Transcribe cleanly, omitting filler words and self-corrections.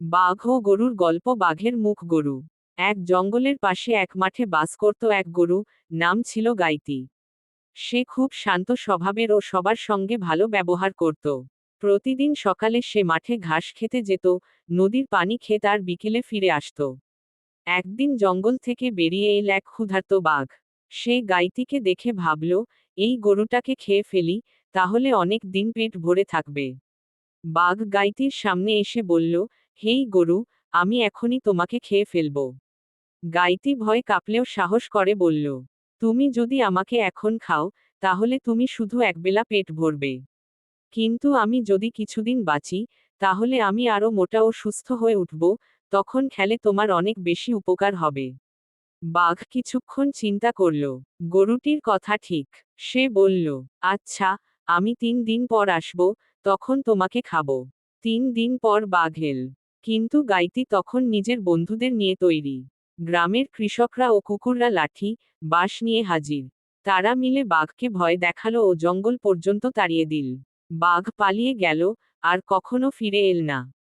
বাঘ ও গরুর গল্প। বাঘের মুখ গরু। এক জঙ্গলের পাশে এক মাঠে বাস করত এক গরু, নাম ছিল গাইতি। সে খুব শান্ত স্বভাবের ও সবার সঙ্গে ভালো ব্যবহার করত। প্রতিদিন সকালে সে মাঠে ঘাস খেতে যেত, নদীর পানি খেত আর বিকেলে ফিরে আসত। একদিন জঙ্গল থেকে বেরিয়ে এল এক ক্ষুধার্ত বাঘ। সে গাইতিকে দেখে ভাবল, এই গরুটাকে খেয়ে ফেলি, তাহলে অনেক দিন পেট ভরে থাকবে। বাঘ গাইতির সামনে এসে বলল, হেই গরু, আমি এখনই তোমাকে খেয়ে ফেলব। গাইতি ভয় কাঁপলেও সাহস করে বলল, তুমি যদি আমাকে এখন খাও, তাহলে তুমি শুধু একবেলা পেট ভরবে। কিন্তু আমি যদি কিছুদিন বাঁচি, তাহলে আমি আরো মোটা ও সুস্থ হয়ে উঠব, তখন খেলে তোমার অনেক বেশি উপকার হবে। বাঘ কিছুক্ষণ চিন্তা করল। গরুটির কথা ঠিক। সে বলল, আচ্ছা, আমি 3 দিন পর আসব, তখন তোমাকে খাবো। 3 দিন পর বাঘ এল। কিন্তু গাইতি তখন নিজের বন্ধুদের নিয়ে তৈরি। গ্রামের কৃষকরা ও কুকুররা লাঠি, বাঁশ নিয়ে হাজির। তারা মিলে বাঘকে ভয় দেখালো ও জঙ্গল পর্যন্ত তাড়িয়ে দিল। বাঘ পালিয়ে গেল, আর কখনো ফিরে এল না।